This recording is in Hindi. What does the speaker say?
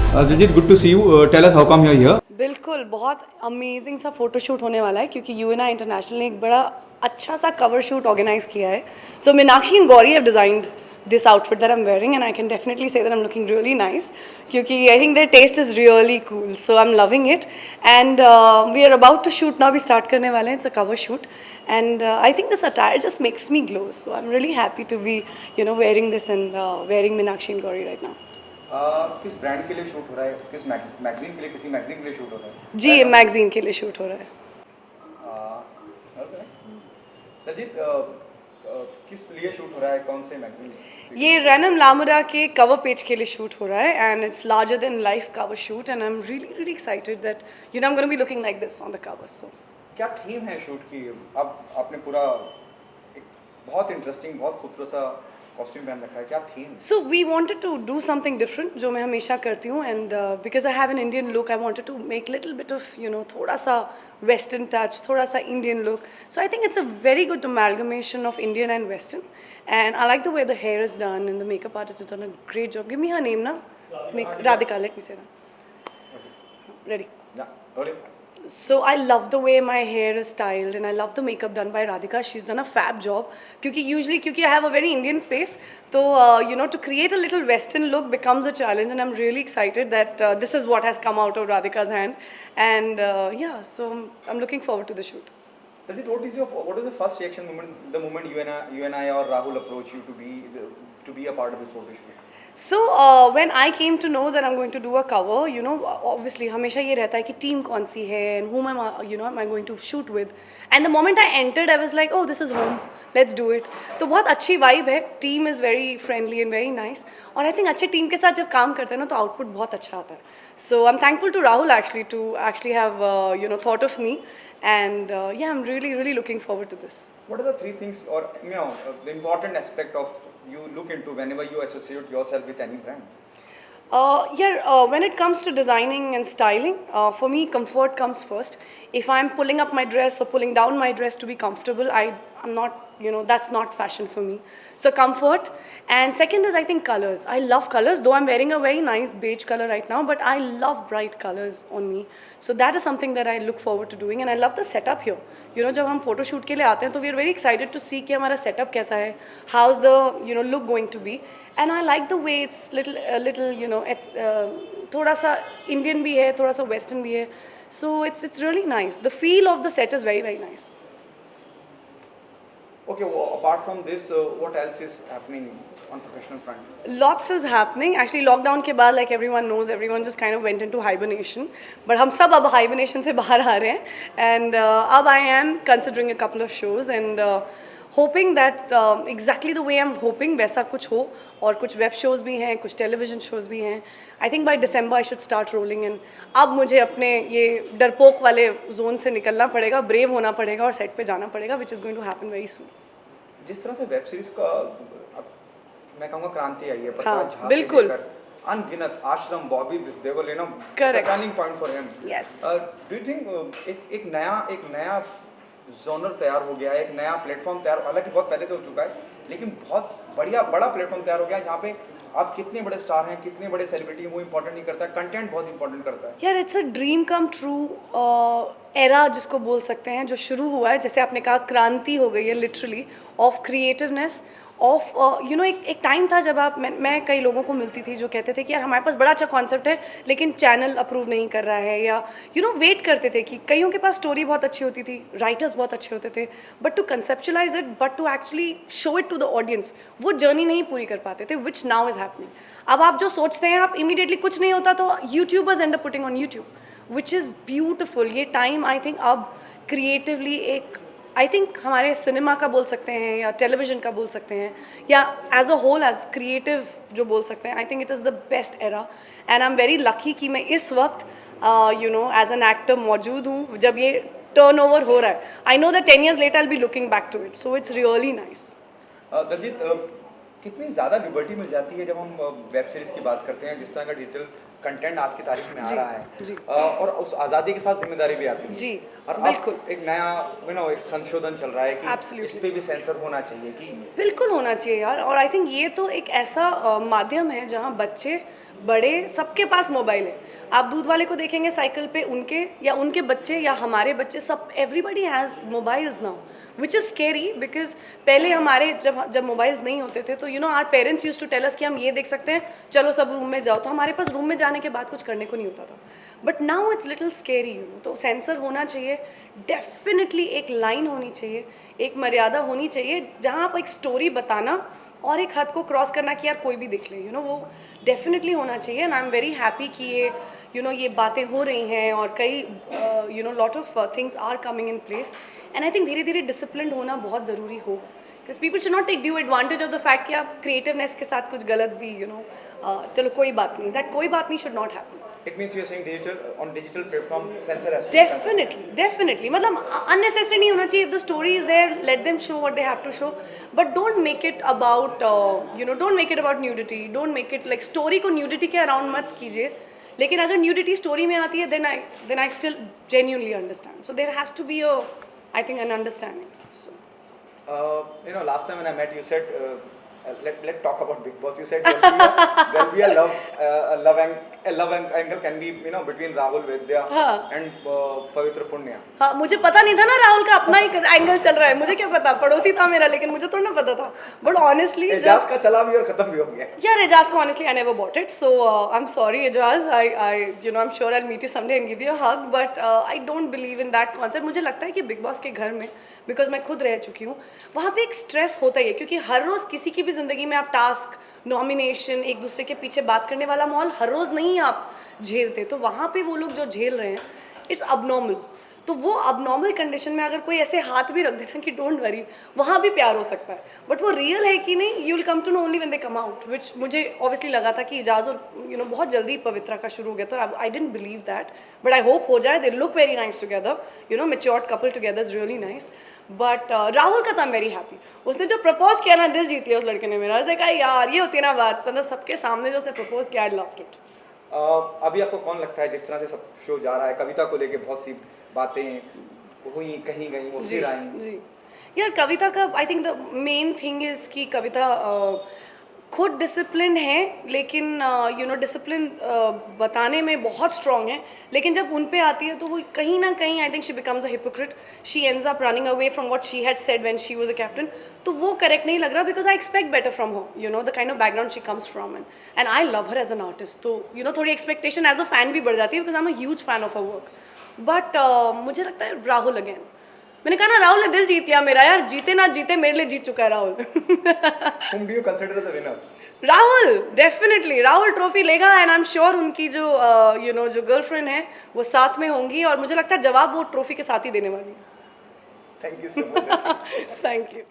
Diljit, good to see you. Tell us how come you're here. बिल्कुल बहुत अमेजिंग सा फोटोशूट होने वाला है क्योंकि यूएनआई इंटरनेशनल ने एक बड़ा अच्छा सा कवर शूट ऑर्गेनाइज किया है. So Meenakshi and Gauri have designed this outfit that I'm wearing and I can definitely say that I'm looking really nice क्योंकि I think their taste is really cool, so I'm loving it and we are about to shoot now. We start करने वाले हैं. It's a cover shoot and I think this attire just makes me glow, so I'm really happy to be wearing this and wearing Meenakshi and Gauri right now. किस ब्रांड के लिए शूट हो रहा है? किस मैगजीन के लिए, किसी मैगजीन के लिए शूट हो रहा है? जी, मैगजीन के लिए शूट हो रहा है. दिलजीत, किस लिए शूट हो रहा है? कौन से मैगजीन? ये रैनम लामुरा के कवर पेज के लिए शूट हो रहा है and it's larger than life cover shoot and I am really excited that I am gonna be looking like this on the cover. So क्या थीम है शूट की? अब आपने पूरा एक बहुत इंटरेस्टिंग, बहुत खूबसूरत सा कॉस्ट्यूम पहन रखा है. क्या theme? So we wanted to do something different जो मैं हमेशा करती हूँ and because I have an Indian look I wanted to make little bit of थोड़ा सा वेस्टर्न टच, थोड़ा सा Indian look. So I think it's a very good amalgamation of Indian and western and I like the way the hair is done and the makeup artist has done a great job. Give me her name now. Radhika, let me say that. Ready? Yeah. So I love the way my hair is styled and I love the makeup done by Radhika. She's done a fab job. Because I have a very Indian face, so to create a little Western look becomes a challenge, and I'm really excited that this is what has come out of Radhika's hand. And so I'm looking forward to the shoot. What is the first reaction the moment you and I or Rahul approach you to be a part of this photo shoot? So when I came to know that I'm going to do a cover, obviously हमेशा ये रहता है कि team कौन सी है and whom am I going to shoot with. And the moment I entered, I was like, oh, this is home. Let's do it. तो बहुत अच्छी vibe है. Team is very friendly and very nice. और I think अच्छे team के साथ जब काम करते हैं ना तो output बहुत अच्छा आता है. So I'm thankful to Rahul to actually have thought of me. And I'm really looking forward to this. What are the three things or the important aspect of you look into whenever you associate yourself with any brand? When it comes to designing and styling, for me comfort comes first. If I'm pulling up my dress or pulling down my dress to be comfortable, I'm not, that's not fashion for me. So comfort. And second is I think colors. I love colors, though I'm wearing a very nice beige color right now, but I love bright colors on me. So that is something that I look forward to doing and I love the setup here. जब हम फोटो शूट के लिए आते हैं तो we are very excited to see कि हमारा setup कैसा है, how's the look going to be. And I like the way it's little थोड़ा सा Indian भी है, थोड़ा सा Western भी है. So it's really nice. The feel of the set is very nice. Okay, well, apart from this, what else is happening on professional front? Lots is happening. Actually, lockdown के बाद, like everyone knows, everyone just kind of went into hibernation. But हम सब अब hibernation से बाहर आ रहे हैं. And अब I am considering a couple of shows and hoping that exactly the way I'm hoping वैसा कुछ हो और कुछ web shows भी हैं, कुछ television shows भी हैं. I think by December I should start rolling in. अब मुझे अपने ये डरपोक वाले zone से निकलना पड़ेगा, brave होना पड़ेगा और set पे जाना पड़ेगा, which is going to happen very soon. जिस तरह से वेब सीरीज का मैं कहूँगा क्रांति आई है, प्रकाश झा बिल्कुल अनगिनत आश्रम Bobby Deol turning point for him. Yes, do you think एक नया जॉनर तैयार हो गया है, एक नया प्लेटफॉर्म तैयार, हालांकि बहुत पहले से हो चुका है, लेकिन बहुत बड़ा प्लेटफॉर्म तैयार हो गया है जहाँ पे आप कितने बड़े स्टार हैं, कितने बड़े सेलिब्रिटी हैं, वो इंपॉर्टेंट नहीं करता है, कंटेंट बहुत इंपॉर्टेंट करता है. यार it's a dream come true era जिसको बोल सकते हैं, जो शुरू हुआ है, जैसे आपने कहा क्रांति हो गई है लिटरली ऑफ क्रिएटिवनेस ऑफ एक टाइम था जब मैं कई लोगों को मिलती थी जो कहते थे कि यार हमारे पास बड़ा अच्छा कॉन्सेप्ट है लेकिन चैनल अप्रूव नहीं कर रहा है, या वेट करते थे कि कईयों के पास स्टोरी बहुत अच्छी होती थी, राइटर्स बहुत अच्छे होते थे, but to conceptualize it, but to actually show it to the audience, वो जर्नी नहीं पूरी कर पाते थे, विच नाउ इज हैपनिंग. अब आप जो सोचते हैं आप इमीडिएटली कुछ नहीं होता तो YouTubers and up putting on YouTube, which is beautiful. ये टाइम आई थिंक अब क्रिएटिवली आई थिंक हमारे सिनेमा का बोल सकते हैं या टेलीविज़न का बोल सकते हैं या as a whole as creative जो बोल सकते हैं, I think it is the best era and I am very lucky कि मैं इस वक्त एज एन एक्टर मौजूद हूँ जब ये टर्न ओवर हो रहा है. I know that 10 years later I'll be looking back to it, so it's really nice. Daljeet, कितनी ज़्यादा लिबर्टी मिल जाती है जब हम वेब सीरीज़ की बात करते हैं, जिस तरह का डिजिटल कंटेंट आज की तारीख में आ रहा है, और उस आज़ादी के साथ जिम्मेदारी भी आती है जी. और बिल्कुल एक नया एक संशोधन चल रहा है कि इस पे भी सेंसर होना चाहिए, कि बिल्कुल होना चाहिए यार. और आई थिंक ये तो एक ऐसा माध्यम है जहाँ बच्चे बड़े सबके पास मोबाइल है। आप दूध वाले को देखेंगे साइकिल पे, उनके बच्चे या हमारे बच्चे, सब everybody has mobiles now, which is scary because पहले हमारे जब मोबाइल्स नहीं होते थे तो our parents use to tell us कि हम ये देख सकते हैं, चलो सब रूम में जाओ, तो हमारे पास रूम में जाने के बाद कुछ करने को नहीं होता था। But now it's little scary तो सेंसर होना चाहिए डेफिनेटली, एक लाइन होनी चाहिए, एक मर्यादा होनी चाहिए जहाँ आप एक स्टोरी बताना और एक हद को क्रॉस करना कि यार कोई भी देख ले, वो डेफिनेटली होना चाहिए। And I am very happy कि ये ये बातें हो रही हैं और कई lot of things are coming in place. And I think धीरे धीरे डिसिप्लिन होना बहुत ज़रूरी हो, because people should not take due advantage of the fact कि आप क्रिएटिवनेस के साथ कुछ गलत भी चलो कोई बात नहीं, दैट कोई बात नहीं should not happen. It means you're saying digital platform censor has to be Definitely. मतलब unnecessary नहीं होना चाहिए. If the story is there, let them show what they have to show. But don't make it about don't make it about nudity. Don't make it like story को nudity के around मत कीजिए. लेकिन अगर nudity story में आती है, then I still genuinely understand. So there has to be I think an understanding. So. Last time when I met, you said. Let's talk about Big Boss. You said there'll be a love angle can be between Rahul Vedya and Pavitra Punya. हाँ, मुझे पता नहीं था ना राहुल का अपना ही एंगल चल रहा है, मुझे क्या पता, पड़ोसी था मेरा, लेकिन मुझे थोड़ा ना पता था। बट ऑनेस्टली एजाज का चला भी और खत्म भी हो गया यार। एजाज को honestly I never bought it, so I am sorry Ejaz, I am sure I will meet you someday and give you a hug, but I don't believe in that concept. मुझे लगता है कि बिग बॉस के घर में, बिकॉज मैं खुद रह चुकी हूँ, वहाँ पे एक स्ट्रेस होता ही है, क्योंकि हर रोज़ किसी की भी ज़िंदगी में आप टास्क, नॉमिनेशन, एक दूसरे के पीछे बात करने वाला माहौल हर रोज़ नहीं आप झेलते। तो वहाँ पे वो लोग जो झेल रहे हैं, इट्स अबनॉर्मल। तो वो अबनॉर्मल कंडीशन में अगर कोई ऐसे हाथ भी रख देना कि डोंट वरी, वहाँ भी प्यार हो सकता है। बट वो रियल है कि नहीं, you will come to know only when they come out, which मुझे ऑब्वियसली लगा था कि इजाज़ और बहुत जल्दी पवित्रा का शुरू हो गया था। I didn't believe that, but I hope हो जाए। They look very nice together, matured couple together is really nice. But Rahul का तो आई एम वेरी हैप्पी। उसने जो प्रपोज किया ना, दिल जीत लिया उस लड़के ने मेरा। देखा यार, ये होती है ना बात, मतलब सबके सामने जो उसने प्रपोज किया, आई लव्ड इट। अभी आपको कौन लगता है, जिस तरह से सब शो जा रहा है, कविता को लेके बहुत सी बातें हुई, कहीं गई, वो फिर आई। जी यार, कविता का I think the main thing is कि कविता खुद डिसिप्लिन है, लेकिन डिसिप्लिन बताने में बहुत स्ट्रॉन्ग है, लेकिन जब उन पे आती है तो वो कहीं ना कहीं I think she becomes a hypocrite. She ends up running away from what she had said when she was a captain. तो वो करेक्ट नहीं लग रहा, because I expect better from her, the kind of background she comes from, and I love her as an artist. तो थोड़ी एक्सपेक्टेशन एज अ फैन भी बढ़ जाती है, because I am a huge fan of her work. But मुझे लगता है राहुल अगेन, मैंने कहा ना, राहुल ने दिल जीत लिया मेरा यार। जीते ना जीते मेरे लिए जीत चुका है Rahul. Whom do you consider the winner? Rahul, definitely Rahul trophy लेगा, एंड आई एम श्योर उनकी जो जो गर्लफ्रेंड है वो साथ में होंगी, और मुझे लगता है जवाब वो ट्रॉफी के साथ ही देने वाली है। Thank you so much. Thank you.